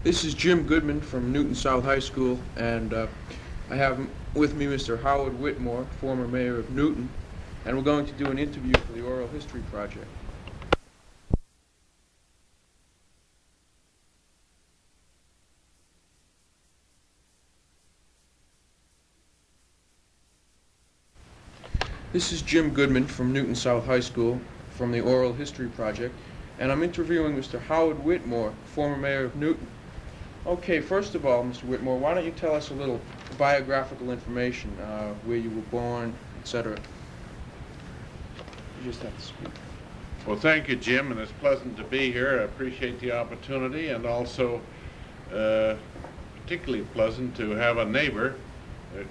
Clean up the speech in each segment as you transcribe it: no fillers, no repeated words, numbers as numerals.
This is Jim Goodman from Newton South High School, and I have with me Mr. Howard Whitmore, former mayor of Newton, and we're going to do an interview for the Oral History Project. This is Jim Goodman from Newton South High School from the Oral History Project, and I'm interviewing Mr. Howard Whitmore, former mayor of Newton. Okay, first of all, Mr. Whitmore, why don't you tell us a little biographical information, where you were born, etc. You just have to speak. Well, thank you, Jim, and it's pleasant to be here. I appreciate the opportunity, and also particularly pleasant to have a neighbor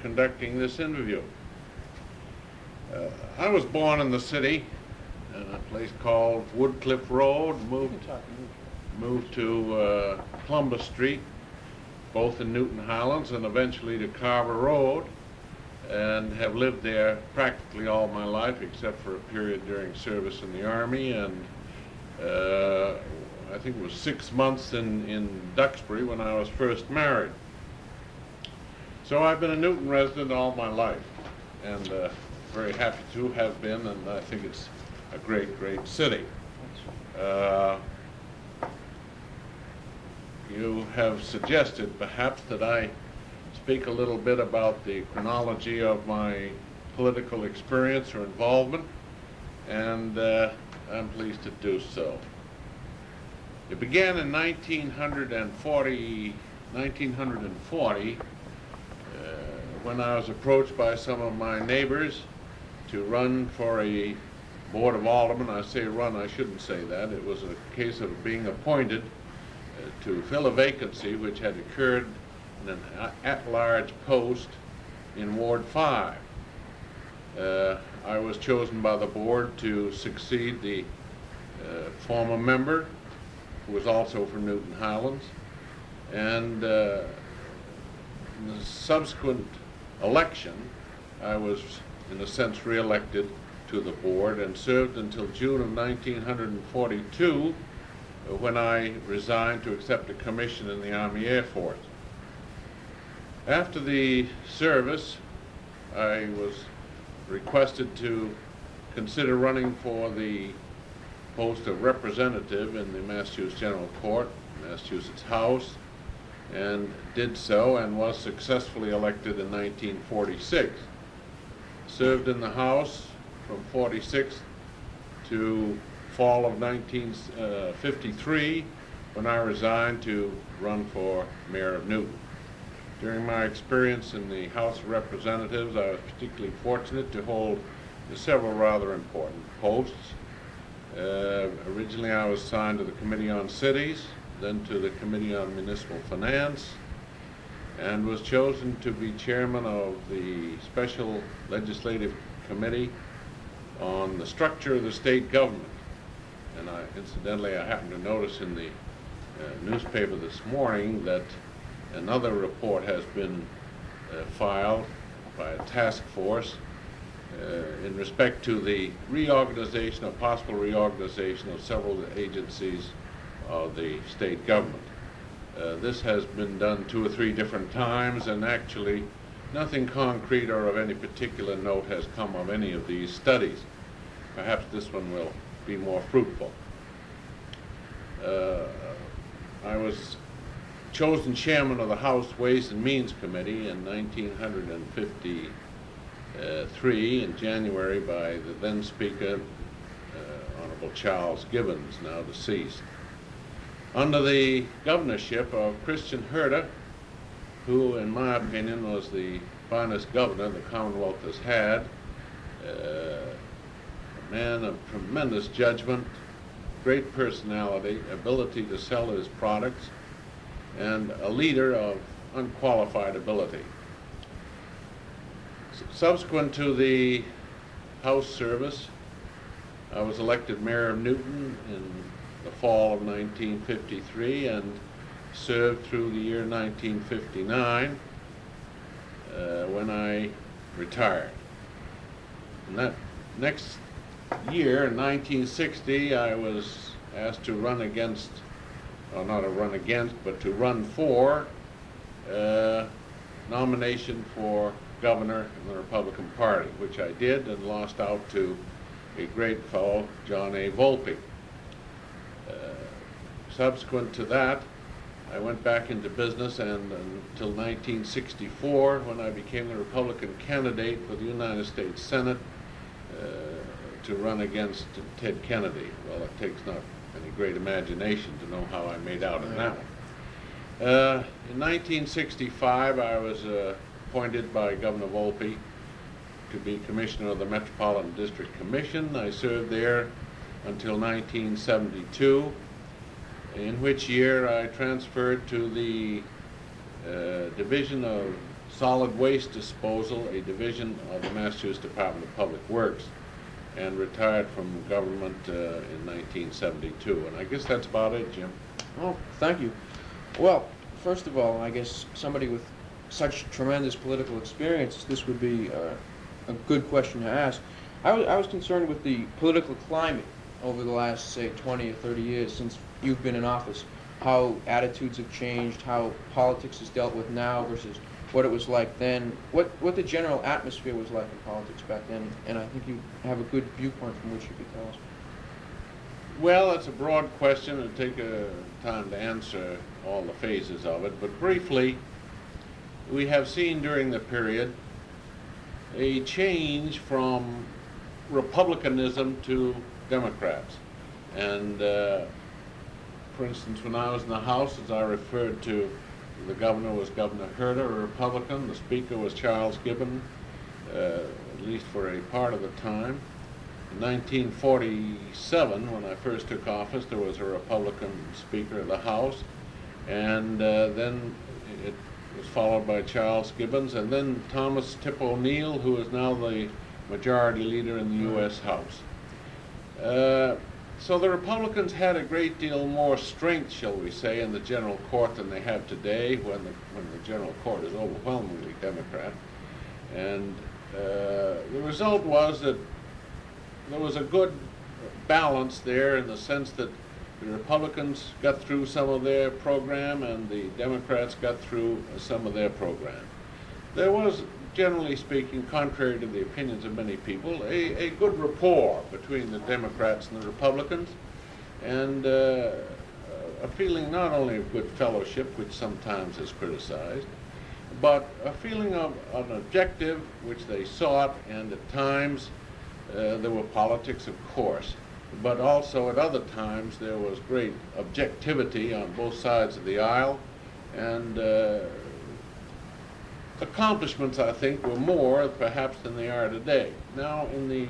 conducting this interview. I was born in the city in a place called Woodcliff Road, moved to Columbus Street, both in Newton Highlands and eventually to Carver Road, and have lived there practically all my life except for a period during service in the Army, and I think it was 6 months in Duxbury when I was first married. So I've been a Newton resident all my life, and very happy to have been, and I think it's a great, great city. You have suggested perhaps that I speak a little bit about the chronology of my political experience or involvement, and I'm pleased to do so. It began in 1940, when I was approached by some of my neighbors to run for a Board of Aldermen. I say run, I shouldn't say that. It was a case of being appointed to fill a vacancy which had occurred in an at-large post in Ward 5. I was chosen by the board to succeed the former member, who was also from Newton Highlands, and in the subsequent election, I was, in a sense, re-elected to the board and served until June of 1942, when I resigned to accept a commission in the Army Air Force. After the service, I was requested to consider running for the post of representative in the Massachusetts General Court, Massachusetts House, and did so and was successfully elected in 1946. Served in the House from 46 to fall of 1953, when I resigned to run for mayor of Newton. During my experience in the House of Representatives, I was particularly fortunate to hold several rather important posts. Originally I was assigned to the Committee on Cities, then to the Committee on Municipal Finance, and was chosen to be chairman of the Special Legislative Committee on the structure of the state government. And incidentally, I happened to notice in the newspaper this morning that another report has been filed by a task force in respect to the reorganization or possible reorganization of several agencies of the state government. This has been done 2 or 3 different times, and actually nothing concrete or of any particular note has come of any of these studies. Perhaps this one will be more fruitful. I was chosen chairman of the House Ways and Means Committee in 1953 in January by the then Speaker, Honorable Charles Gibbons, now deceased. Under the governorship of Christian Herter, who in my opinion was the finest governor the Commonwealth has had, a man of tremendous judgment, great personality, ability to sell his products, and a leader of unqualified ability. Subsequent to the House service, I was elected mayor of Newton in the fall of 1953 and served through the year 1959 when I retired. And that next year, in 1960, I was asked to run against or not a run against, but to run for nomination for governor in the Republican Party, which I did and lost out to a great fellow, John A. Volpe. Subsequent to that, I went back into business, and until 1964, when I became the Republican candidate for the United States Senate to run against Ted Kennedy. Well, it takes not any great imagination to know how I made out in that one. In 1965, I was appointed by Governor Volpe to be Commissioner of the Metropolitan District Commission. I served there until 1972, in which year I transferred to the Division of Solid Waste Disposal, a division of the Massachusetts Department of Public Works, and retired from government in 1972. And I guess that's about it, Jim. Oh, thank you. Well, first of all, I guess somebody with such tremendous political experience, this would be a good question to ask. I was concerned with the political climate over the last, say, 20 or 30 years since you've been in office, how attitudes have changed, how politics is dealt with now versus what it was like then, what the general atmosphere was like in politics back then, and I think you have a good viewpoint from which you could tell us. Well, it's a broad question. It'll take time to answer all the phases of it, but briefly, we have seen during the period a change from Republicanism to Democrats. And for instance, when I was in the House, as I referred to, the governor was Governor Herter, a Republican. The speaker was Charles Gibbon, at least for a part of the time. In 1947, when I first took office, there was a Republican Speaker of the House, and then it was followed by Charles Gibbons, and then Thomas Tip O'Neill, who is now the Majority Leader in the U.S. House. So the Republicans had a great deal more strength, shall we say, in the general court than they have today, when the general court is overwhelmingly Democrat. And the result was that there was a good balance there in the sense that the Republicans got through some of their program and the Democrats got through some of their program. There was, generally speaking, contrary to the opinions of many people, a good rapport between the Democrats and the Republicans, and a feeling not only of good fellowship, which sometimes is criticized, but a feeling of an objective which they sought, and at times there were politics, of course, but also at other times there was great objectivity on both sides of the aisle, and accomplishments, I think, were more perhaps than they are today. Now, in the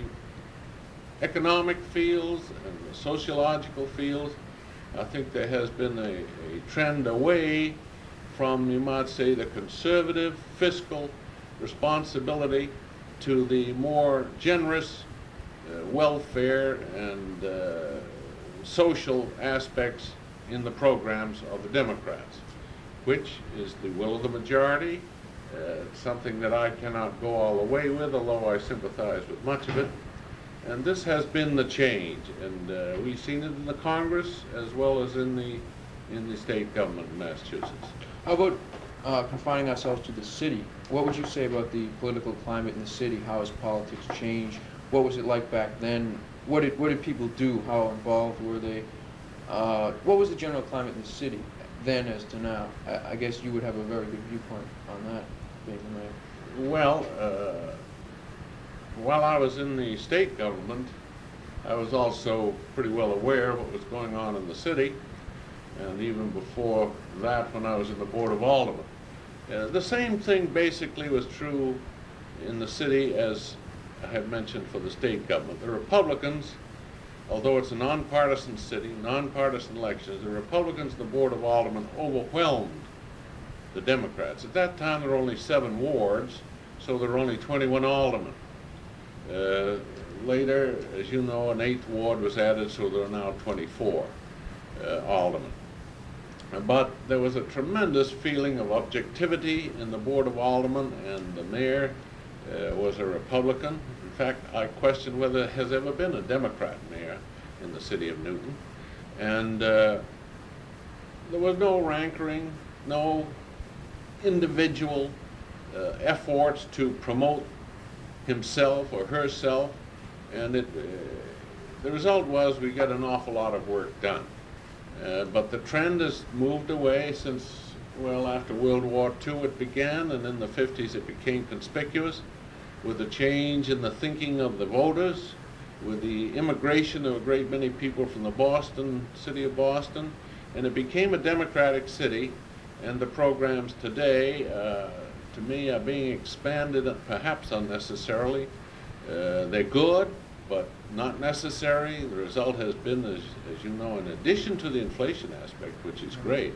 economic fields and the sociological fields, I think there has been a trend away from, you might say, the conservative fiscal responsibility to the more generous welfare and social aspects in the programs of the Democrats, which is the will of the majority. Something that I cannot go all the way with, although I sympathize with much of it. And this has been the change, and we've seen it in the Congress as well as in the state government of Massachusetts. How about confining ourselves to the city? What would you say about the political climate in the city? How has politics changed? What was it like back then? What did people do? How involved were they? What was the general climate in the city then as to now? I guess you would have a very good viewpoint on that, being the mayor. Well, while I was in the state government, I was also pretty well aware of what was going on in the city, and even before that, when I was in the Board of Aldermen. The same thing basically was true in the city as I have mentioned for the state government. The Republicans, although it's a nonpartisan city, nonpartisan elections, the Republicans in the Board of Aldermen overwhelmed the Democrats. At that time, there were only 7 wards, so there were only 21 aldermen. Later, as you know, an 8th ward was added, so there are now 24 aldermen. But there was a tremendous feeling of objectivity in the Board of Aldermen, and the mayor was a Republican. In fact, I question whether there has ever been a Democrat mayor in the city of Newton. And there was no rankering, no individual efforts to promote himself or herself, and the result was we got an awful lot of work done. But the trend has moved away since, well, after World War II it began, and in the 50s it became conspicuous with the change in the thinking of the voters, with the immigration of a great many people from the city of Boston, and it became a democratic city, and the programs today, to me, are being expanded, perhaps unnecessarily. They're good, but not necessary. The result has been, as you know, in addition to the inflation aspect, which is great,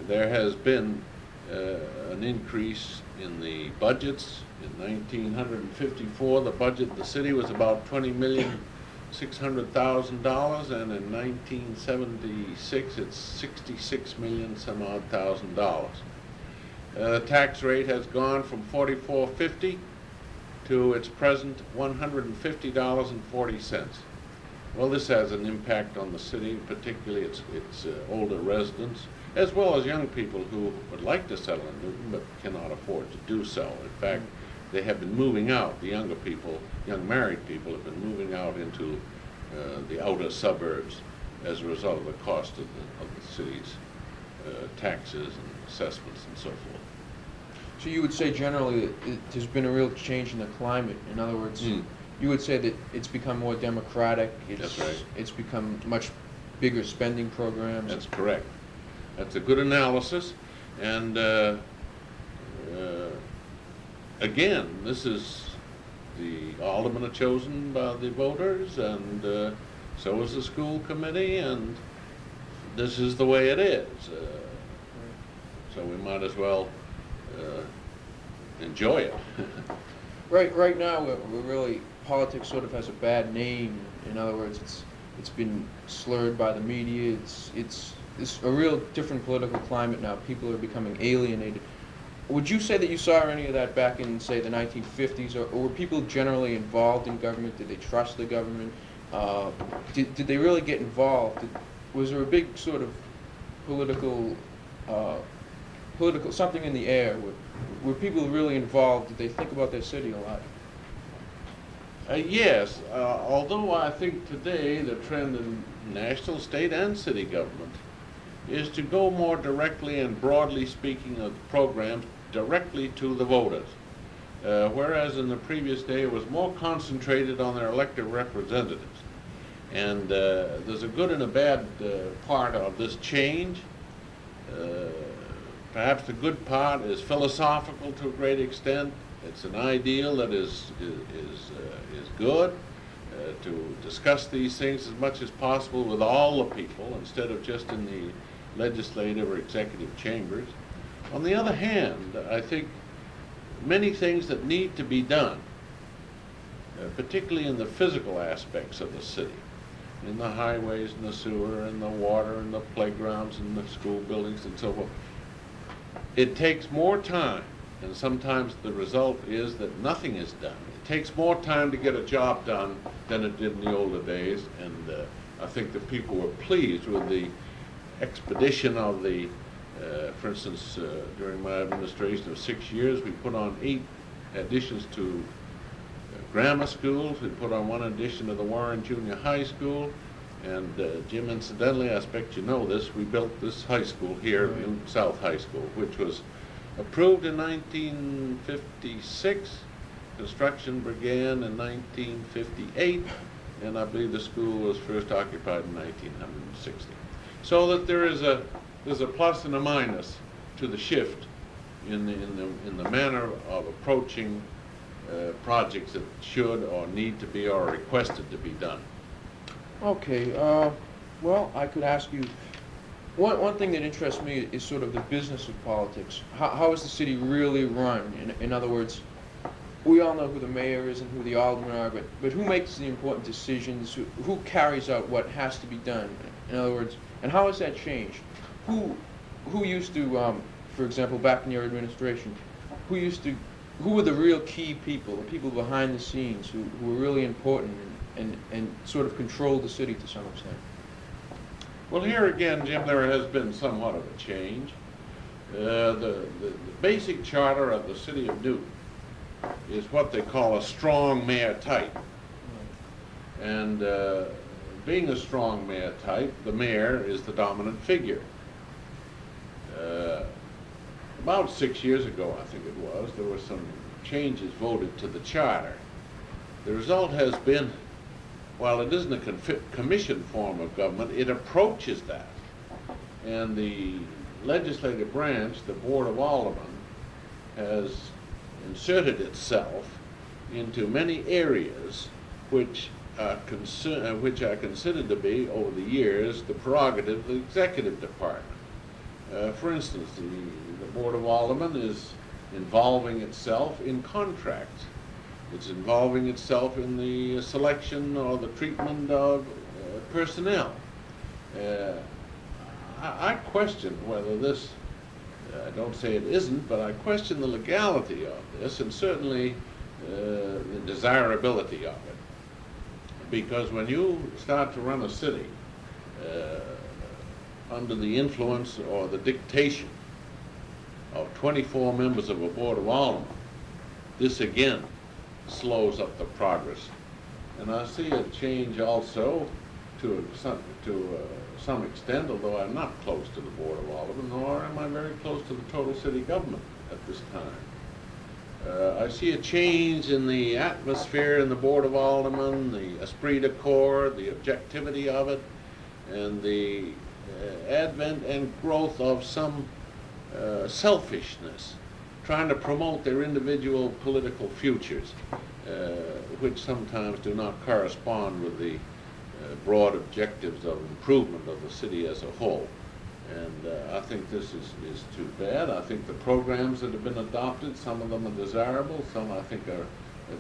there has been an increase in the budgets. In 1954, the budget of the city was about $20,600,000, and in 1976, it's $66 million some odd thousand dollars. The tax rate has gone from $44.50 to its present $150.40. Well, this has an impact on the city, particularly its older residents, as well as young people who would like to settle in Newton but cannot afford to do so. In fact, they have been moving out. The younger people, young married people, have been moving out into the outer suburbs as a result of the cost of the city's taxes and assessments and so forth. So you would say generally that there's been a real change in the climate. In other words, you would say that it's become more democratic. That's right. It's become much bigger spending programs. That's correct. That's a good analysis. And again, this is the aldermen are chosen by the voters, and so is the school committee, and this is the way it is. So we might as well enjoy it. Right now, we're really, politics sort of has a bad name. In other words, it's been slurred by the media. It's a real different political climate now. People are becoming alienated. Would you say that you saw any of that back in, say, the 1950s, or were people generally involved in government? Did they trust the government? Did they really get involved? Was there a big sort of political something in the air? Were people really involved? Did they think about their city a lot? Yes, although I think today the trend in national, state, and city government is to go more directly and broadly speaking of programs directly to the voters. Whereas in the previous day it was more concentrated on their elected representatives. And there's a good and a bad part of this change. Perhaps the good part is philosophical to a great extent. It's an ideal that is good, to discuss these things as much as possible with all the people instead of just in the legislative or executive chambers. On the other hand, I think many things that need to be done, particularly in the physical aspects of the city, in the highways and the sewer and the water and the playgrounds and the school buildings and so forth, it takes more time, and sometimes the result is that nothing is done. It takes more time to get a job done than it did in the older days, and I think that people were pleased with the expedition of the, for instance, during my administration of 6 years, we put on 8 additions to grammar schools. We put on 1 addition to the Warren Junior High School. And Jim, incidentally, I expect you know this, we built this high school here, Newton South High School, which was approved in 1956. Construction began in 1958, and I believe the school was first occupied in 1960. So that there's a plus and a minus to the shift in the manner of approaching projects that should or need to be or are requested to be done. Okay, well, I could ask you, one thing that interests me is sort of the business of politics. How is the city really run? In other words, we all know who the mayor is and who the aldermen are, but who makes the important decisions? Who carries out what has to be done? In other words, and how has that changed? Who used to, for example, back in your administration, who were the real key people, the people behind the scenes who were really important and sort of controlled the city to some extent? Well, here again, Jim, there has been somewhat of a change. The basic charter of the city of Newton is what they call a strong mayor type. And being a strong mayor type, the mayor is the dominant figure. About 6 years ago, I think it was, there were some changes voted to the charter. The result has been, while it isn't a commission form of government, it approaches that. And the legislative branch, the Board of Aldermen, has inserted itself into many areas which are considered to be, over the years, the prerogative of the executive department. For instance, the Board of Aldermen is involving itself in contracts. It's involving itself in the selection or the treatment of personnel. I question whether this, I don't say it isn't, but I question the legality of this, and certainly the desirability of it. Because when you start to run a city under the influence or the dictation of 24 members of a Board of Aldermen, this again slows up the progress. And I see a change also to some extent, although I'm not close to the Board of Aldermen, nor am I very close to the total city government at this time. I see a change in the atmosphere in the Board of Aldermen, the esprit de corps, the objectivity of it, and the advent and growth of some selfishness, trying to promote their individual political futures, which sometimes do not correspond with the broad objectives of improvement of the city as a whole. And I think this is too bad. I think the programs that have been adopted, some of them are desirable, some I think are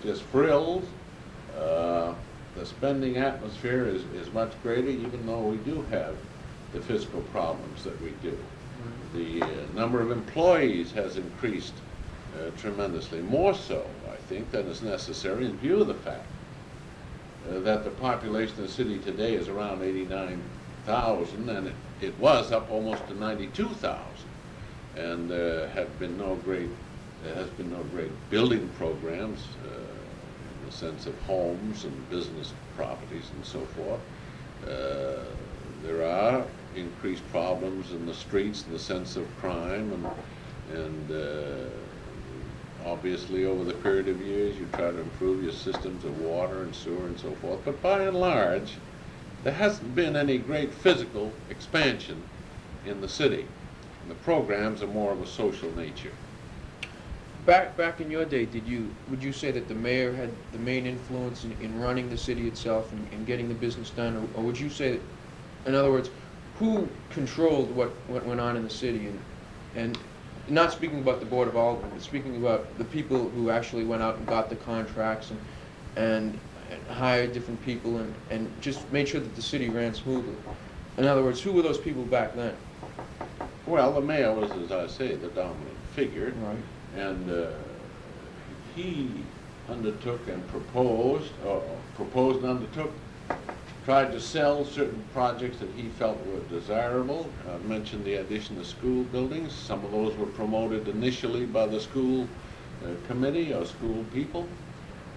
just frills. The spending atmosphere is much greater, even though we do have the fiscal problems that we do. The number of employees has increased tremendously, more so, I think, than is necessary in view of the fact that the population of the city today is around 89,000, and it was up almost to 92,000, and there has been no great building programs in the sense of homes and business properties and so forth. There are increased problems in the streets in the sense of crime, and obviously over the period of years you try to improve your systems of water and sewer and so forth, but by and large there hasn't been any great physical expansion in the city. And the programs are more of a social nature. Back in your day, would you say that the mayor had the main influence in running the city itself and getting the business done, or would you say that, in other words, who controlled what went on in the city, and not speaking about the Board of Aldermen, but speaking about the people who actually went out and got the contracts and hired different people and just made sure that the city ran smoothly? In other words, who were those people back then? Well, the mayor was, as I say, the dominant figure. Right. And he undertook and proposed and undertook, tried to sell certain projects that he felt were desirable. I mentioned the addition of school buildings. Some of those were promoted initially by the school committee or school people.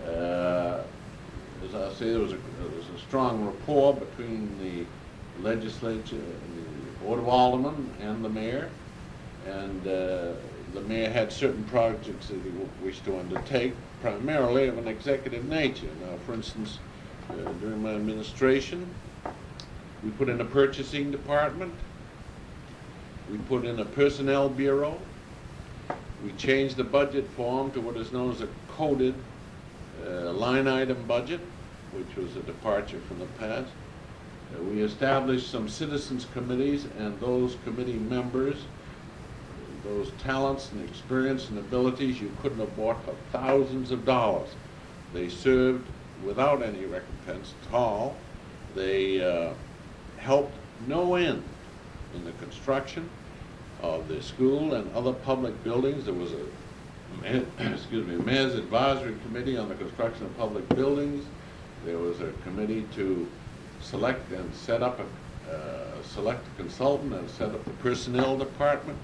As I say, there was a strong rapport between the legislature, the Board of Aldermen, and the mayor. And the mayor had certain projects that he wished to undertake, primarily of an executive nature. Now, for instance, during my administration, we put in a purchasing department, we put in a personnel bureau, we changed the budget form to what is known as a coded line item budget, which was a departure from the past. We established some citizens committees, and those committee members, those talents and experience and abilities you couldn't have bought for thousands of dollars. They served without any recompense at all. They helped no end in the construction of the school and other public buildings. There was a mayor's advisory committee on the construction of public buildings. There was a committee to select and set up select a consultant and set up the personnel department.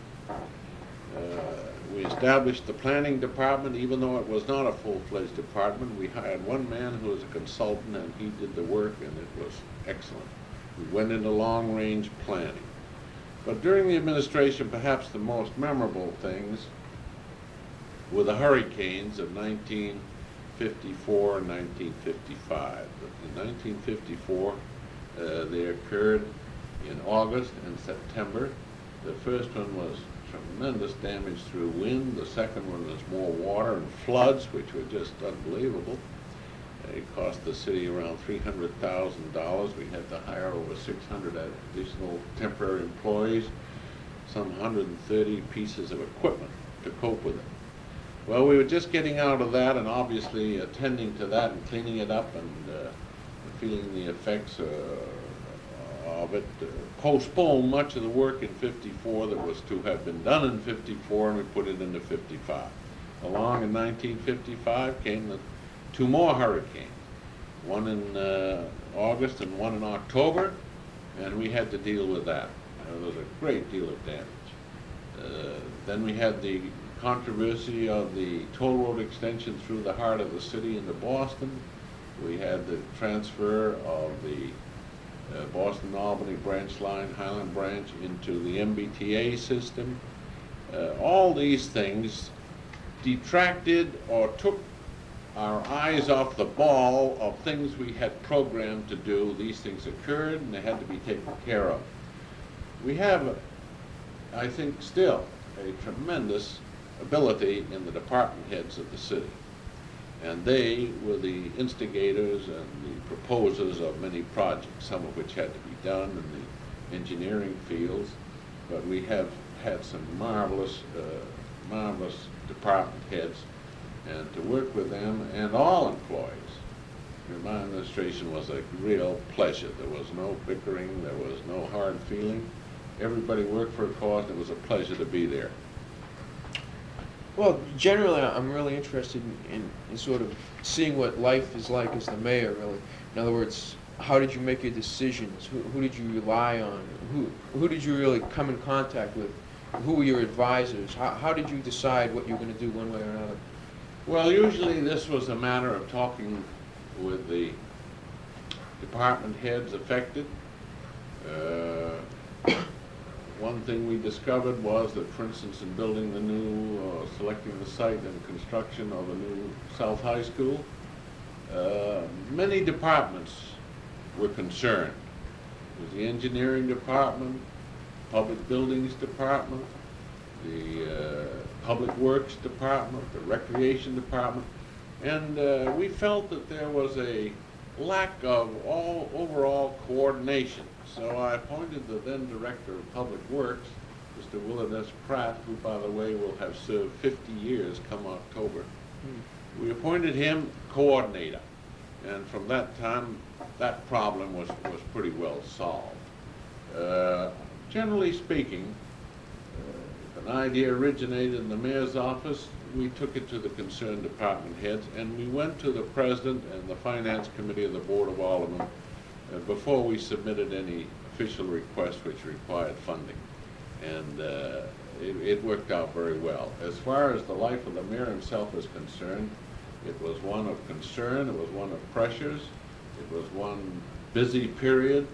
We established the planning department. Even though it was not a full-fledged department, we hired one man who was a consultant, and he did the work, and it was excellent. We went into long-range planning. But during the administration, perhaps the most memorable things were the hurricanes of 1954 and 1955. In 1954, they occurred in August and September. The first one was tremendous damage through wind. The second one was more water and floods, which were just unbelievable. It cost the city around $300,000. We had to hire over 600 additional temporary employees, some 130 pieces of equipment to cope with it. Well, we were just getting out of that, and obviously attending to that and cleaning it up and feeling the effects of it. Postponed much of the work in '54 that was to have been done in '54, and we put it into '55. Along in 1955 came the two more hurricanes, one in August and one in October, and we had to deal with that. There was a great deal of damage. Then we had the controversy of the toll road extension through the heart of the city into Boston. We had the transfer of the Boston-Albany branch line, Highland Branch, into the MBTA system. All these things detracted or took our eyes off the ball of things we had programmed to do. These things occurred, and they had to be taken care of. We have, I think, still a tremendous ability in the department heads of the city. And they were the instigators and the proposers of many projects, some of which had to be done in the engineering fields. But we have had some marvelous department heads, and to work with them and all employees in my administration was a real pleasure. There was no bickering, there was no hard feeling. Everybody worked for a cause, and it was a pleasure to be there. Well, generally, I'm really interested in sort of seeing what life is like as the mayor, really. In other words, how did you make your decisions? Who did you rely on? Who did you really come in contact with? Who were your advisors? How did you decide what you were going to do one way or another? Well, usually this was a matter of talking with the department heads affected. One thing we discovered was that, for instance, in building the new, selecting the site and construction of a new South High School, many departments were concerned. It was the engineering department, public buildings department, the public works department, the recreation department, and we felt that there was a lack of overall coordination. So I appointed the then Director of Public Works, Mr. Willard S. Pratt, who, by the way, will have served 50 years come October. We appointed him coordinator, and from that time, that problem was pretty well solved. Generally speaking, if an idea originated in the mayor's office, we took it to the concerned department heads, and we went to the president and the finance committee of the Board of Aldermen before we submitted any official request which required funding. And it worked out very well. As far as the life of the mayor himself is concerned, it was one of concern, it was one of pressures, it was one busy period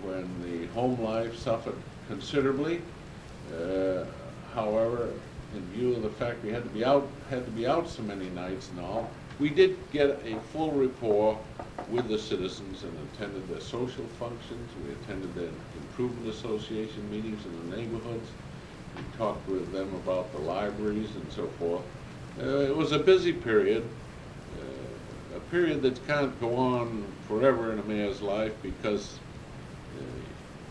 when the home life suffered considerably. However, in view of the fact we had to be out so many nights and all, we did get a full rapport with the citizens and attended their social functions. We attended their improvement association meetings in the neighborhoods. We talked with them about the libraries and so forth. It was a busy period, a period that can't go on forever in a mayor's life, because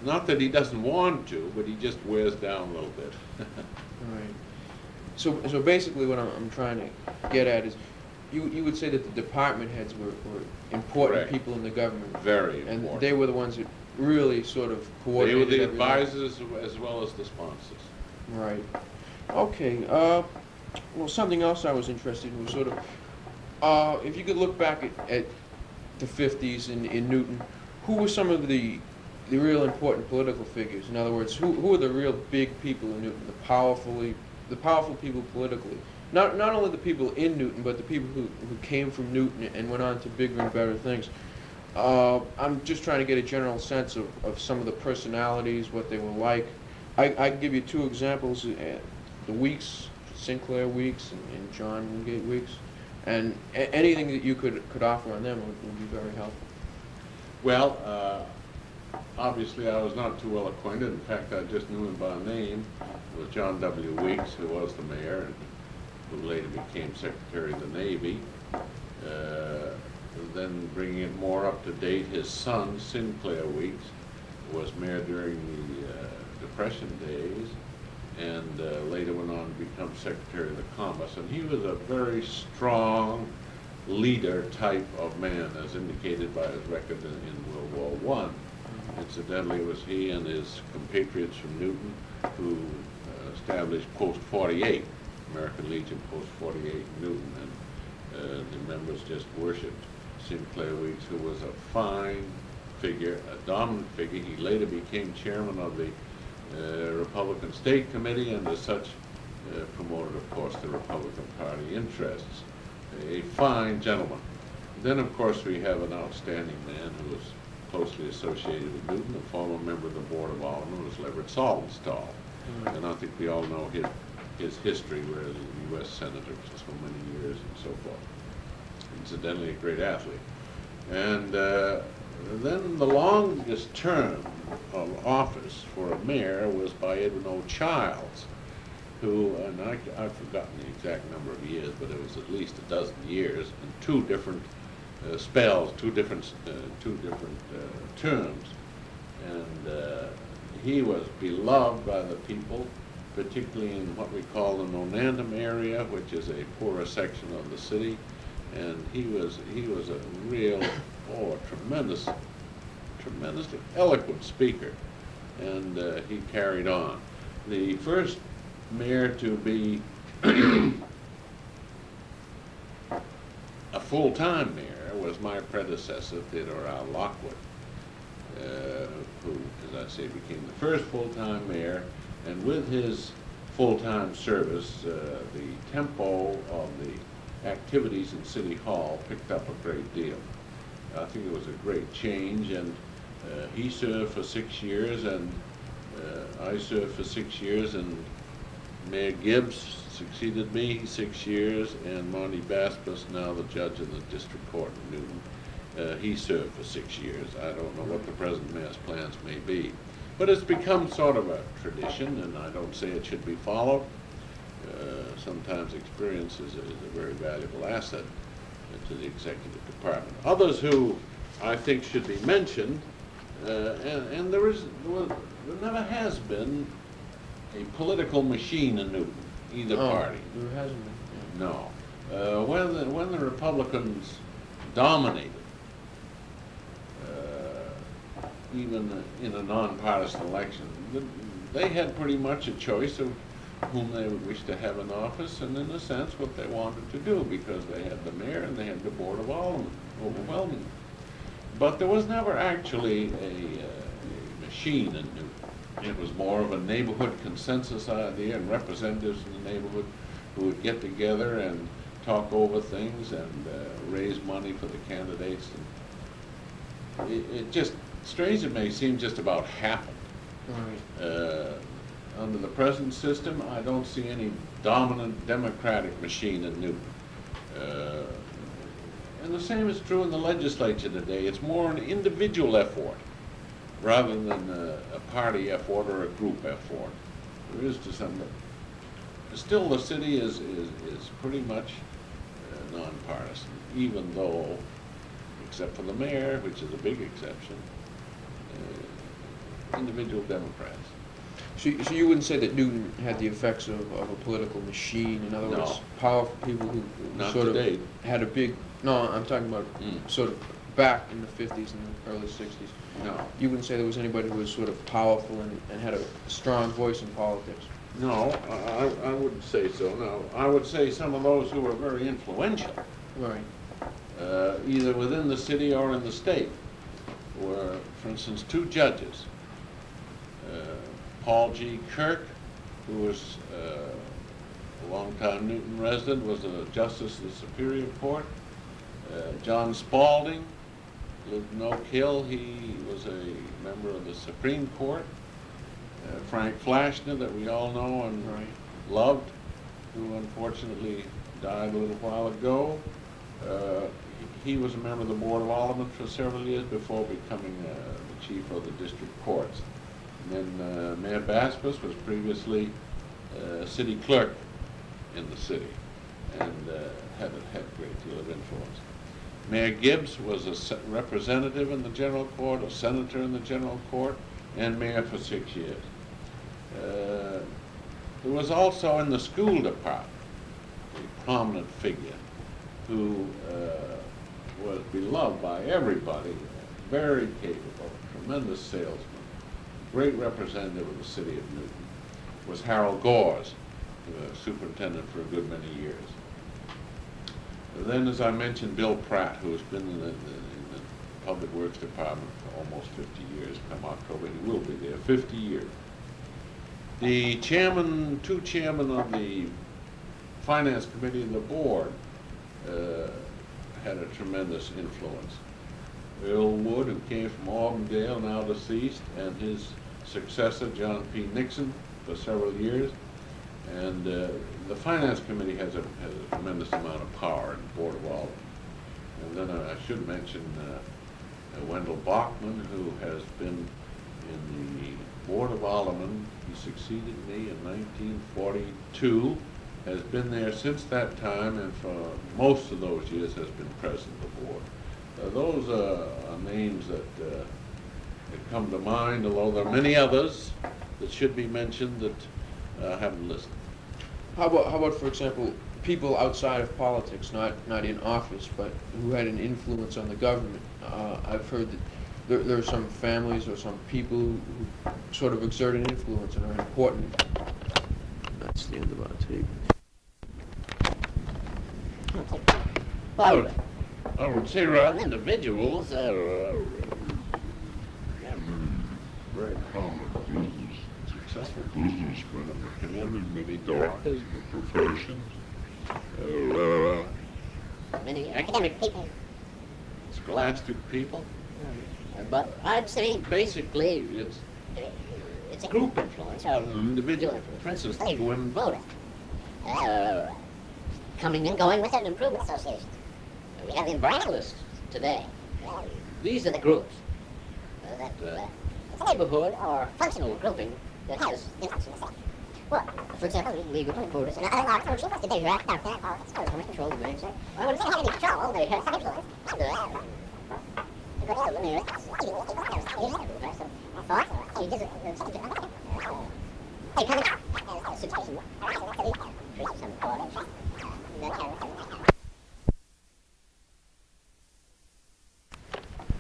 not that he doesn't want to, but he just wears down a little bit. Right. So basically what I'm trying to get at is, you would say that the department heads were important Correct. people in the government. Very important. And they were the ones that really sort of They coordinated were the everything. advisors as well as the sponsors. Right. Okay. Well, something else I was interested in was sort of, if you could look back at the 50s in Newton, who were some of the the real important political figures. In other words, who are the real big people in Newton, the powerful people politically. Not only the people in Newton, but the people who came from Newton and went on to bigger and better things. I'm just trying to get a general sense of some of the personalities, what they were like. I can give you two examples, the Weeks, Sinclair Weeks and John Wingate Weeks, and anything that you could offer on them would be very helpful. Well, obviously I was not too well acquainted. In fact, I just knew him by name. It was John W. Weeks, who was the mayor and who later became Secretary of the Navy. Then bringing it more up to date, his son, Sinclair Weeks, was mayor during the Depression days and later went on to become Secretary of the Commerce. And he was a very strong leader type of man, as indicated by his record in World War I. Incidentally, it was he and his compatriots from Newton who established Post 48, American Legion Post 48 in Newton, and the members just worshipped Sinclair Weeks, who was a fine figure, a dominant figure. He later became chairman of the Republican State Committee and as such promoted, of course, the Republican Party interests. A fine gentleman. Then, of course, we have an outstanding man who was closely associated with Newton, a former member of the Board of Aldermen, was Leverett Saltonstall. And I think we all know his history, where he was a U.S. Senator for so many years and so forth. Incidentally, a great athlete. And then the longest term of office for a mayor was by Edwin O. Childs, who, and I've forgotten the exact number of years, but it was at least a dozen years and two different spells, two different terms. And he was beloved by the people, particularly in what we call the Nonantum area, which is a poorer section of the city. And he was a real, tremendously eloquent speaker, and he carried on. The first mayor to be a full-time mayor was my predecessor, Theodore R. Lockwood, who, as I say, became the first full-time mayor, and with his full-time service, the tempo of the activities in City Hall picked up a great deal. I think it was a great change, and he served for 6 years, and I served for 6 years, and Mayor Gibbs succeeded me 6 years, and Monty Baspas, now the judge of the district court in Newton, he served for 6 years. I don't know what the present mayor's plans may be, but it's become sort of a tradition, and I don't say it should be followed. Sometimes experience is a very valuable asset to the executive department. Others who I think should be mentioned, and there never has been a political machine in Newton, either party. There hasn't been. No. When the Republicans dominated, even in a nonpartisan election, they had pretty much a choice of whom they would wish to have in office, and in a sense what they wanted to do, because they had the mayor and they had the Board of Aldermen, overwhelmingly. But there was never actually a machine in Newton. It was more of a neighborhood consensus idea, and representatives in the neighborhood who would get together and talk over things and raise money for the candidates. And it just, strange it may seem, just about happened. Right. Under the present system, I don't see any dominant democratic machine in Newton. And the same is true in the legislature today. It's more an individual effort rather than a party effort or a group effort. There is to some, still the city is pretty much nonpartisan, even though, except for the mayor, which is a big exception, individual Democrats. So you wouldn't say that Newton had the effects of a political machine? In other words, powerful people who Not sort today. of had a big... No, I'm talking about sort of back in the 50s and the early 60s. No. You wouldn't say there was anybody who was sort of powerful and had a strong voice in politics? No, I wouldn't say so. No, I would say some of those who were very influential, Right. either within the city or in the state. were, for instance, two judges. Paul G. Kirk, who was a longtime Newton resident, was a justice of the Superior Court. John Spaulding lived in Oak Hill. He was a member of the Supreme Court. Frank Flashner, that we all know and loved, who unfortunately died a little while ago. He was a member of the Board of Aldermen for several years before becoming the chief of the district courts. And then Mayor Baspis was previously city clerk in the city and had a great deal of influence. Mayor Gibbs was a representative in the general court, a senator in the general court, and mayor for 6 years. There was also in the school department a prominent figure who was beloved by everybody, very capable, tremendous salesman, great representative of the city of Newton, was Harold Gores, superintendent for a good many years. Then, as I mentioned, Bill Pratt, who has been in the Public Works Department for almost 50 years. Come October, he will be there 50 years. The two chairmen of the Finance Committee and the board had a tremendous influence. Earl Wood, who came from Auburndale, now deceased, and his successor, John P. Nixon, for several years. And the Finance Committee has a tremendous amount of power in the Board of Aldermen. And then I should mention Wendell Bachman, who has been in the Board of Aldermen. He succeeded me in 1942, has been there since that time, and for most of those years has been president of the board. Those are names that come to mind, although there are many others that should be mentioned that I haven't listed. How about, for example, people outside of politics, not in office, but who had an influence on the government? I've heard that there are some families or some people who sort of exert an influence and are important. That's the end of our tape. I would say rather individuals Very prominent business, successful businessmen of the community, doctors, professions, many academic people, scholastic people. but I'd say basically it's a group influence or Individual. influence. For instance, They the women. voted. Coming and going with an improvement association. We have the environmentalists today. These are the groups that it's a neighborhood or functional grouping that has influence in the city. Well, for example, legal improvers and other large functions, what's the danger act out there? Oh, it's how much control the brain, say. Well, when they have any control, they have some influence. I'll do that. Because when they're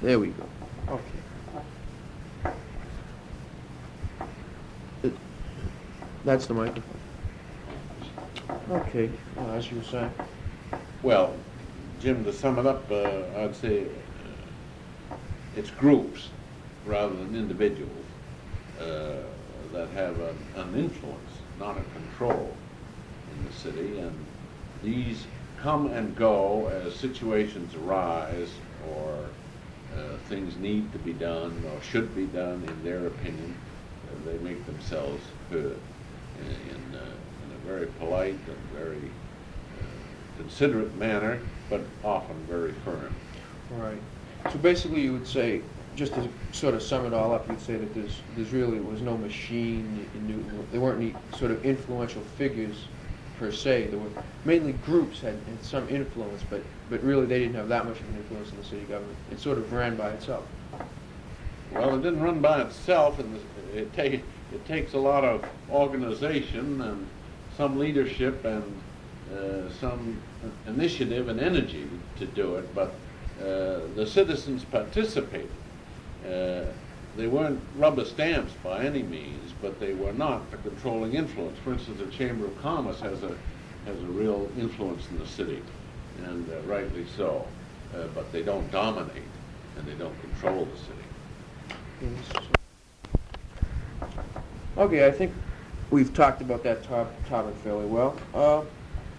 There we go. Okay. That's the microphone. Okay, as you were saying. Well, Jim, to sum it up, I'd say it's groups rather than individuals that have an influence, not a control in the city. And these come and go as situations arise or things need to be done or should be done in their opinion. They make themselves heard in a very polite and very considerate manner, but often very firm. Right. So basically you would say, just to sort of sum it all up, you'd say that there's really was no machine in Newton. There weren't any sort of influential figures per se. There were mainly groups had some influence, but really they didn't have that much of an influence in the city government. It sort of ran by itself. Well, it didn't run by itself, and it takes a lot of organization and some leadership and some initiative and energy to do it, but the citizens participated. They weren't rubber stamps by any means, but they were not a controlling influence. For instance, the Chamber of Commerce has a real influence in the city, and rightly so, but they don't dominate and they don't control the city. Okay, I think we've talked about that topic fairly well.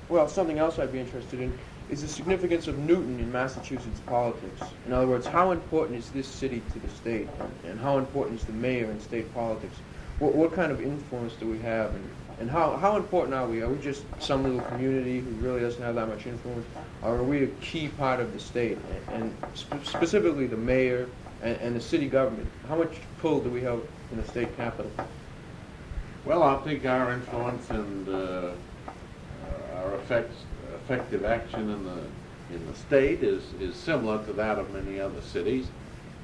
Well, something else I'd be interested in is the significance of Newton in Massachusetts politics. In other words, how important is this city to the state, and how important is the mayor in state politics? What kind of influence do we have, and how important are we? Are we just some little community who really doesn't have that much influence, or are we a key part of the state, and specifically the mayor and the city government? How much pull do we have in the state capital? Well, I think our influence and our effective action in the state is similar to that of many other cities.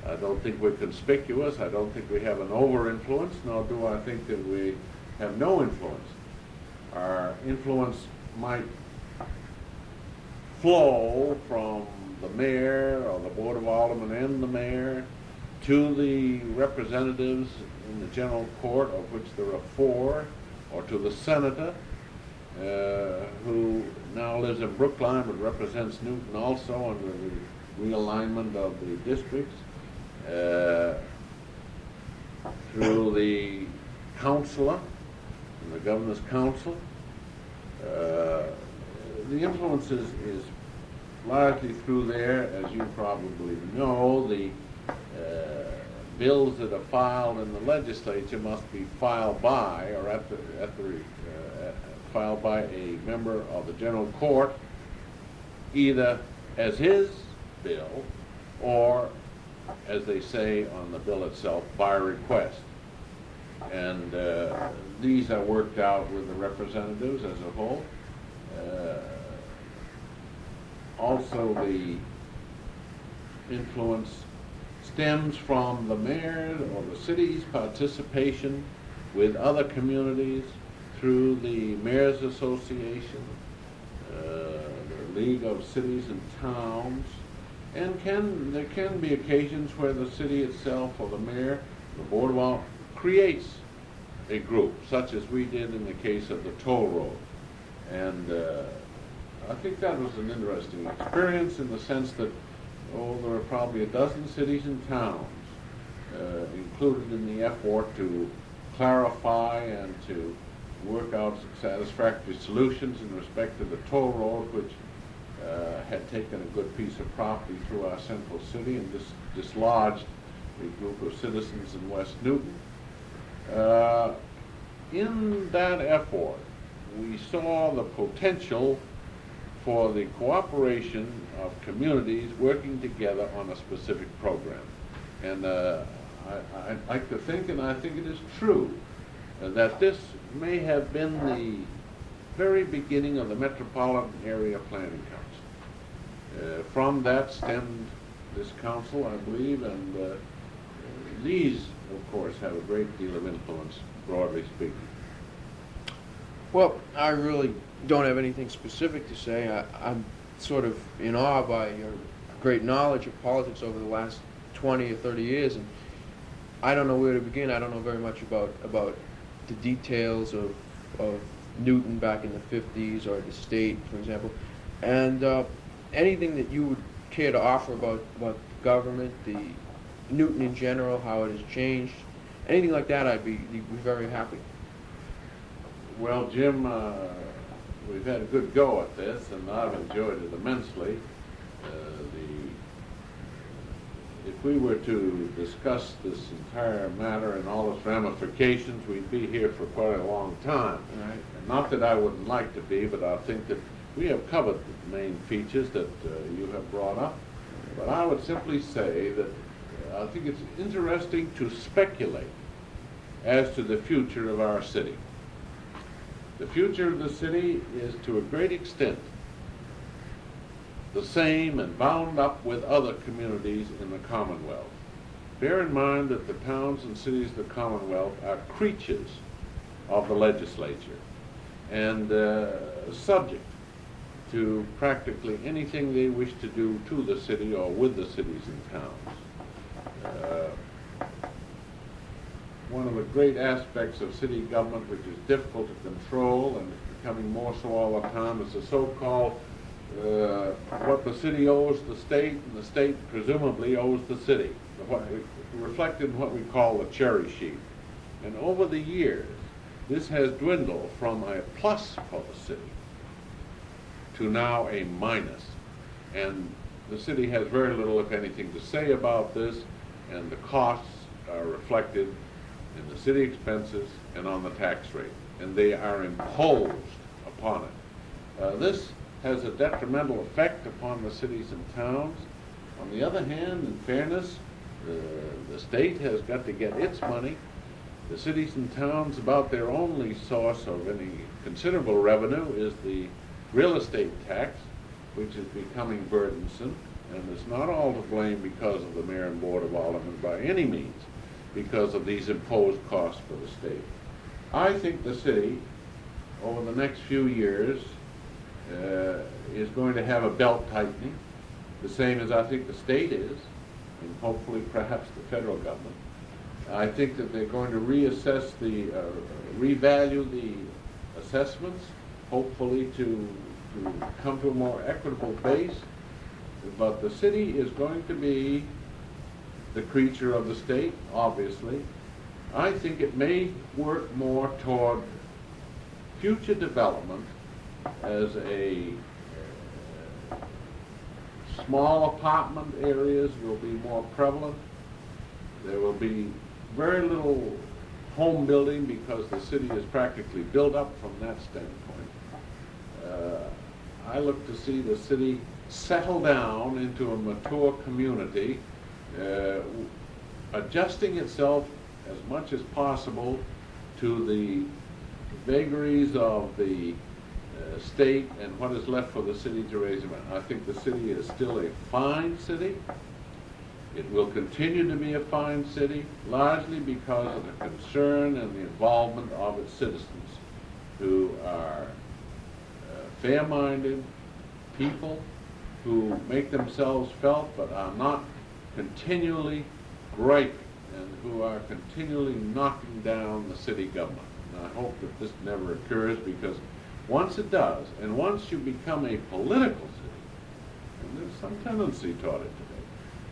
I don't think we're conspicuous. I don't think we have an over-influence, nor do I think that we have no influence. Our influence might flow from the mayor or the board of aldermen and the mayor to the representatives in the general court, of which there are 4, or to the senator, who now lives in Brookline but represents Newton also under the realignment of the districts, through the counselor and the governor's council. The influence is largely through there. As you probably know, the bills that are filed in the legislature must be filed by, or filed by a member of the general court, either as his bill or, as they say on the bill itself, by request. And these are worked out with the representatives as a whole. Also, the influence stems from the mayor or the city's participation with other communities through the Mayor's Association, the League of Cities and Towns, and there can be occasions where the city itself or the mayor, the board of aldermen, creates a group, such as we did in the case of the toll road. And I think that was an interesting experience in the sense that, there are probably a dozen cities and towns included in the effort to clarify and to work out satisfactory solutions in respect to the toll road, which had taken a good piece of property through our central city and dislodged a group of citizens in West Newton. In that effort, we saw the potential for the cooperation of communities working together on a specific program. And I like to think, and I think it is true, that this may have been the very beginning of the Metropolitan Area Planning Council. From that stemmed this council, I believe, and these, of course, have a great deal of influence, broadly speaking. Well, I really don't have anything specific to say. I'm sort of in awe by your great knowledge of politics over the last 20 or 30 years, and I don't know where to begin. I don't know very much about the details of Newton back in the 50s or the state, for example, and anything that you would care to offer about government, the Newton in general, how it has changed, anything like that, I'd be very happy. Well, Jim, we've had a good go at this, and I've enjoyed it immensely. If we were to discuss this entire matter and all its ramifications, we'd be here for quite a long time. Right. And not that I wouldn't like to be, but I think that we have covered the main features that you have brought up. But I would simply say that I think it's interesting to speculate as to the future of our city. The future of the city is, to a great extent, the same and bound up with other communities in the Commonwealth. Bear in mind that the towns and cities of the Commonwealth are creatures of the legislature and subject to practically anything they wish to do to the city or with the cities and towns. One of the great aspects of city government, which is difficult to control and is becoming more so all the time, is the so-called what the city owes the state and the state presumably owes the city. reflected in what we call the cherry sheet. And over the years, this has dwindled from a plus for the city to now a minus. And the city has very little, if anything, to say about this, and the costs are reflected in the city expenses and on the tax rate, and they are imposed upon it. This has a detrimental effect upon the cities and towns. On the other hand, in fairness, the state has got to get its money. The cities and towns, about their only source of any considerable revenue is the real estate tax, which is becoming burdensome, and it's not all to blame because of the mayor and board of aldermen by any means, because of these imposed costs for the state. I think the city, over the next few years, is going to have a belt tightening, the same as I think the state is, and hopefully perhaps the federal government. I think that they're going to reassess revalue the assessments, hopefully to come to a more equitable base. But the city is going to be the creature of the state, obviously. I think it may work more toward future development as a small apartment areas will be more prevalent. There will be very little home building because the city is practically built up from that standpoint. I look to see the city settle down into a mature community, adjusting itself as much as possible to the vagaries of the state and what is left for the city to raise money. I think the city is still a fine city. It will continue to be a fine city, largely because of the concern and the involvement of its citizens, who are fair-minded people who make themselves felt but are not continually griping and who are continually knocking down the city government. And I hope that this never occurs, because once it does, and once you become a political city, and there's some tendency toward it today,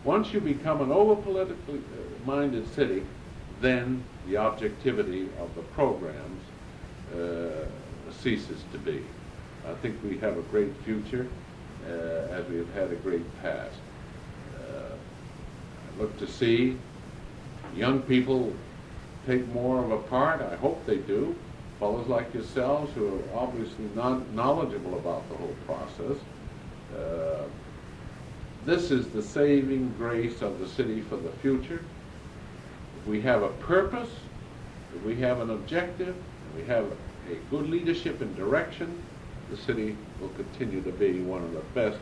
once you become an over-politically minded city, then the objectivity of the programs ceases to be. I think we have a great future, as we have had a great past. I look to see young people take more of a part. I hope they do. Fellows like yourselves who are obviously knowledgeable about the whole process. This is the saving grace of the city for the future. If we have a purpose, if we have an objective, and we have a good leadership and direction, the city will continue to be one of the best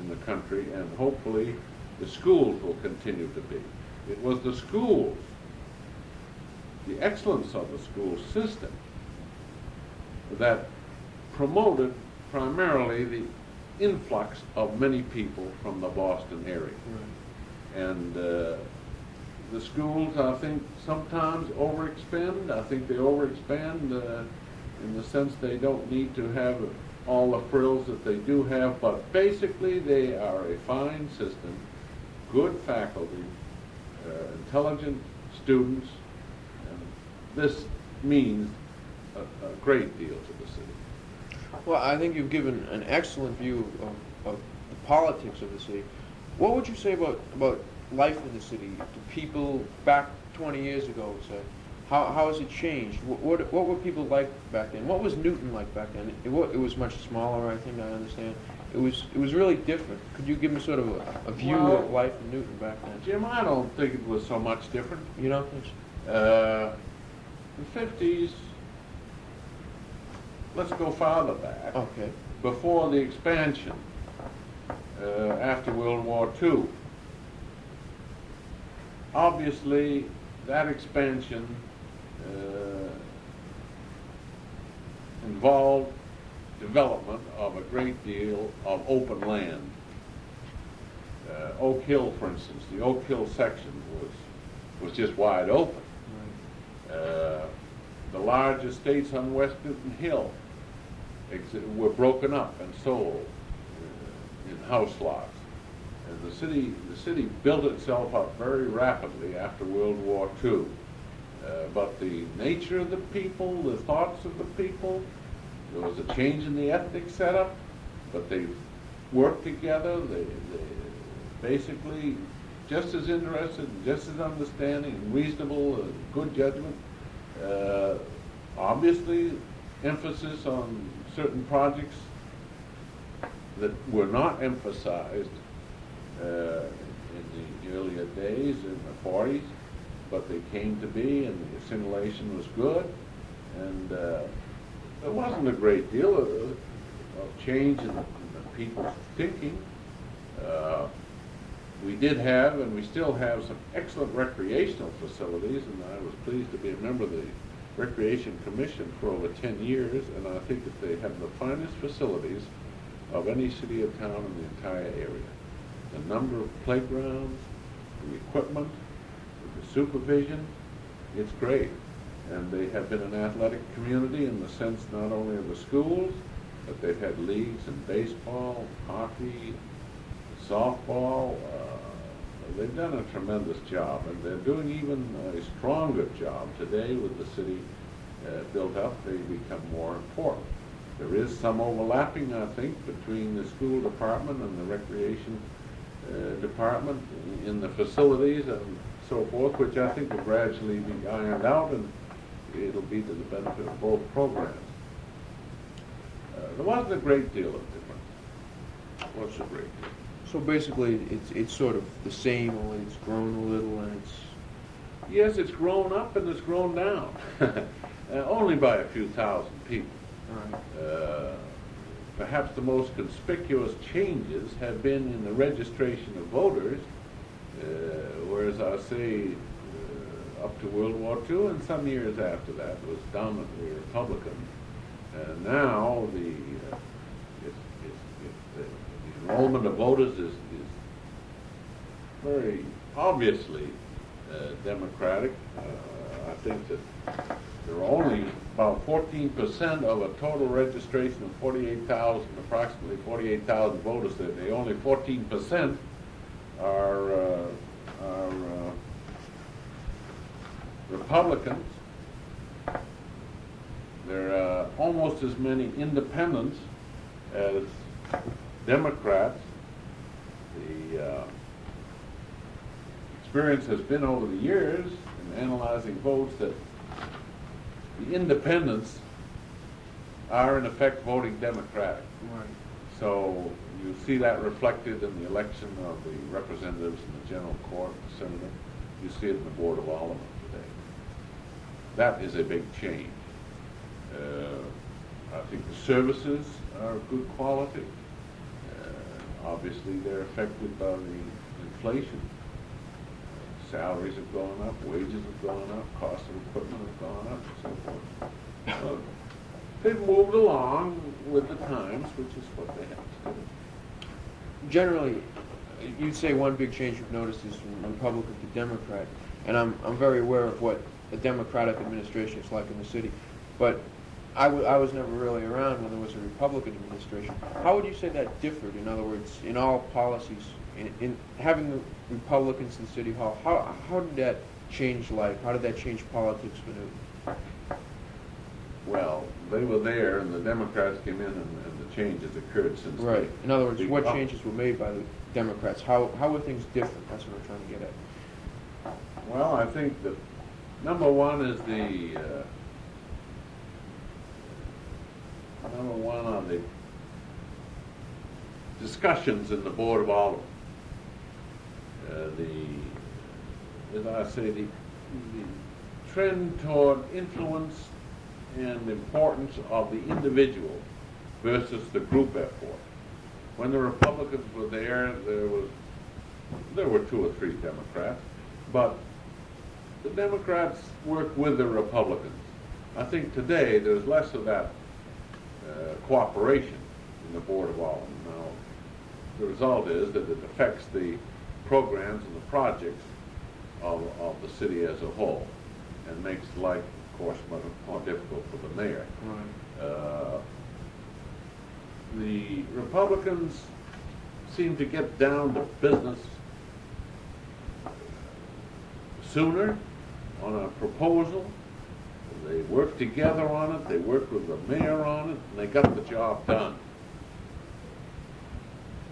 in the country, and hopefully the schools will continue to be. It was the schools, the excellence of the school system, that promoted primarily the influx of many people from the Boston area. Right. And the schools, I think, sometimes overexpend. I think they overexpand in the sense they don't need to have all the frills that they do have, but basically they are a fine system, good faculty, intelligent students, and this means a great deal to the city. Well, I think you've given an excellent view of the politics of the city. What would you say about life in the city to people back 20 years ago, say? How has it changed? What were people like back then? What was Newton like back then? It was much smaller, I think, I understand. It was really different. Could you give me sort of a view of life in Newton back then? Jim, I don't think it was so much different. You don't think so? The 50s, let's go farther back. Okay. Before the expansion, after World War II. Obviously, that expansion involved development of a great deal of open land. Oak Hill, for instance, the Oak Hill section was just wide open. Right. The large estates on West Newton Hill were broken up and sold in house lots. And the city built itself up very rapidly after World War II. But the nature of the people, the thoughts of the people, there was a change in the ethnic setup, but they worked together. They basically just as interested, just as understanding, reasonable, good judgment. Obviously, emphasis on certain projects that were not emphasized in the earlier days, in the 40s, but they came to be, and the assimilation was good, and there wasn't a great deal of change in the people's thinking. We did have, and we still have, some excellent recreational facilities, and I was pleased to be a member of the Recreation Commission for over 10 years, and I think that they have the finest facilities of any city or town in the entire area. The number of playgrounds, the equipment, the supervision, it's great. And they have been an athletic community in the sense not only of the schools, but they've had leagues in baseball, hockey, softball. They've done a tremendous job, and they're doing even a stronger job today with the city built up. They become more important. There is some overlapping, I think, between the school department and the recreation department in the facilities and so forth, which I think will gradually be ironed out, and it'll be to the benefit of both programs. There wasn't a great deal of difference. What's a great deal? So basically, it's sort of the same, only it's grown a little, and it's... Yes, it's grown up and it's grown down. Only by a few thousand people. All right. Perhaps the most conspicuous changes have been in the registration of voters, whereas I say up to World War II and some years after that was dominantly Republican. Now the enrollment of voters is very obviously Democratic. I think that there are only about 14% of a total registration of 48,000, approximately 48,000 voters. The only 14% are Republicans. There are almost as many independents as Democrats. The experience has been over the years in analyzing votes that the independents are in effect voting Democratic. Right. So you see that reflected in the election of the representatives in the General Court, the Senator. You see it in the Board of Aldermen today. That is a big change. I think the services are of good quality. Obviously, they're affected by the inflation. Salaries have gone up, wages have gone up, costs of equipment have gone up, and so forth. They've moved along with the times, which is what they have to do. Generally, you'd say one big change you've noticed is from Republican to Democrat, and I'm very aware of what a Democratic administration is like in the city, but I was never really around when there was a Republican administration. How would you say that differed? In other words, in all policies, in having the Republicans in City Hall, how did that change life? How did that change politics for Newton? Well, they were there, and the Democrats came in, and the changes occurred since. Right. In other words, what changes were made by the Democrats? How were things different? That's what I'm trying to get at. Well, I think that number one is number one on the discussions in the Board of Aldermen. As I say, the trend toward influence and importance of the individual versus the group effort. When the Republicans were there, there were 2 or 3 Democrats, but the Democrats worked with the Republicans. I think today there's less of that cooperation in the Board of Aldermen. Now, the result is that it affects the programs and the projects of the city as a whole, and makes life, of course, much more difficult for the mayor. Right. The Republicans seem to get down to business sooner on a proposal. They worked together on it, they worked with the mayor on it, and they got the job done.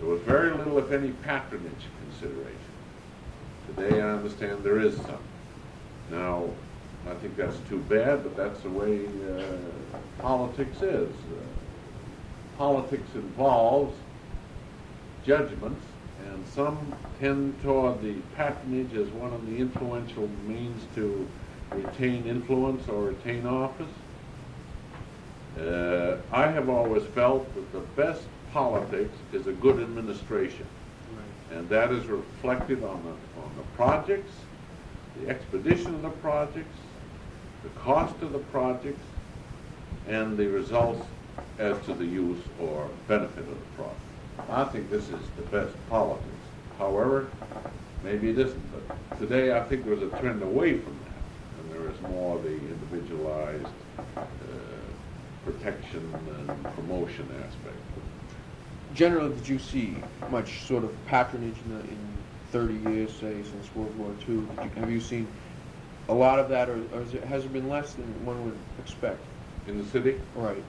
There was very little, if any, patronage consideration. Today, I understand there is some. Now, I think that's too bad, but that's the way politics is. Politics involves judgments, and some tend toward the patronage as one of the influential means to retain influence or retain office. I have always felt that the best politics is a good administration. Right. And that is reflected on the projects, the expedition of the projects, the cost of the projects, and the results as to the use or benefit of the project. I think this is the best politics. However, maybe it isn't. But today I think there's a trend away from that, and there is more of the individualized protection and promotion aspect. Generally, did you see much sort of patronage in 30 years, say, since World War II? Have you seen a lot of that, or has it been less than one would expect? In the city? Right.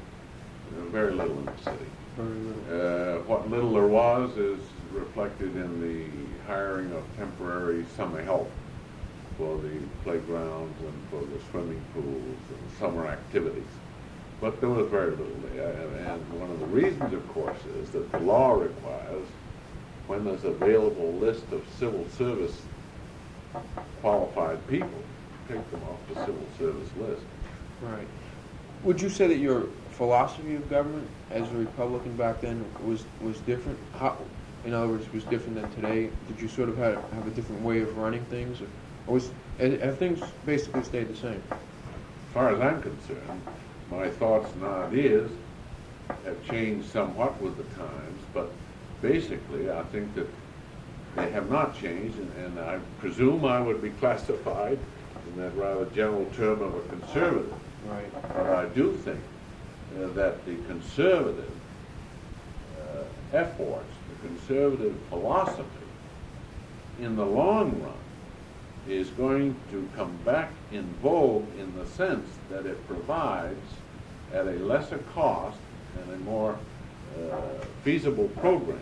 Very little in the city. Very little. What little there was is reflected in the hiring of temporary summer help for the playgrounds and for the swimming pools and summer activities. But there was very little there. And one of the reasons, of course, is that the law requires, when there's a available list of civil service qualified people, take them off the civil service list. Right. Would you say that your philosophy of government as a Republican back then was different? How, in other words, was different than today? Did you sort of have a different way of running things, or have things basically stayed the same? As far as I'm concerned, my thoughts and ideas have changed somewhat with the times, but basically I think that they have not changed, and I presume I would be classified in that rather general term of a conservative. Right. But I do think that the conservative efforts, the conservative philosophy, in the long run, is going to come back in vogue in the sense that it provides, at a lesser cost and a more feasible program,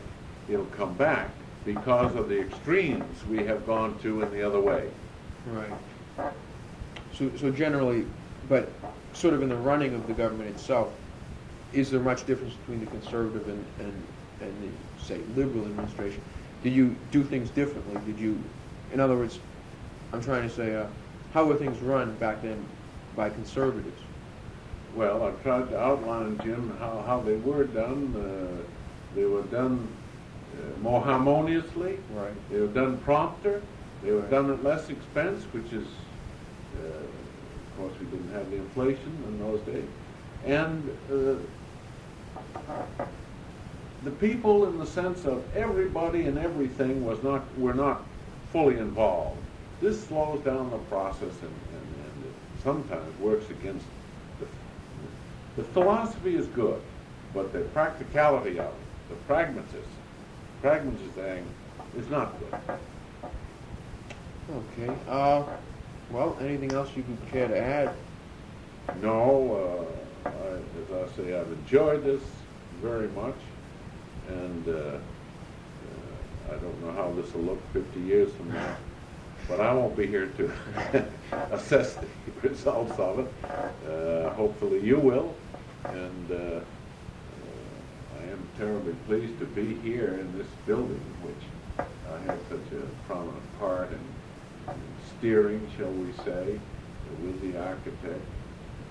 it'll come back because of the extremes we have gone to in the other way. Right. So generally, but sort of in the running of the government itself, is there much difference between the conservative and the, say, liberal administration? Did you do things differently? Did you, in other words, I'm trying to say, how were things run back then by conservatives? Well, I've tried to outline, Jim, how they were done. They were done more harmoniously. Right. They were done prompter. They were done at less expense, which is, of course, we didn't have the inflation in those days. And the people, in the sense of everybody and everything, were not fully involved. This slows down the process and it sometimes works against the philosophy is good, but the practicality of it, the pragmatism is not good. Okay. Well, anything else you could care to add? No, as I say, I've enjoyed this very much, and I don't know how this will look 50 years from now, but I won't be here to assess the results of it. Hopefully you will, and I am terribly pleased to be here in this building, which I have such a prominent part in steering, shall we say, with the architect.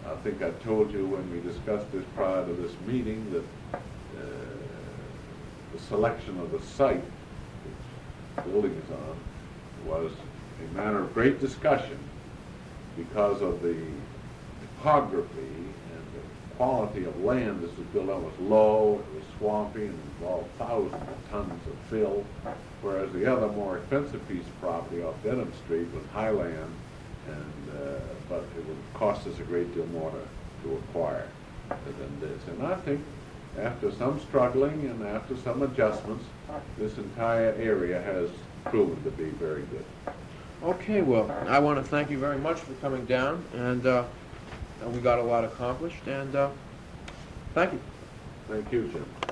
I think I told you when we discussed this prior to this meeting that the selection of the site which the building is on was a matter of great discussion because of the topography and the quality of land this was built on was low, it was swampy, and involved thousands of tons of fill, whereas the other more expensive piece of property off Dedham Street was highland, and but it would cost us a great deal more to acquire than this. And I think after some struggling and after some adjustments, this entire area has proven to be very good. Okay, well, I want to thank you very much for coming down, and we got a lot accomplished, and thank you. Thank you, Jim.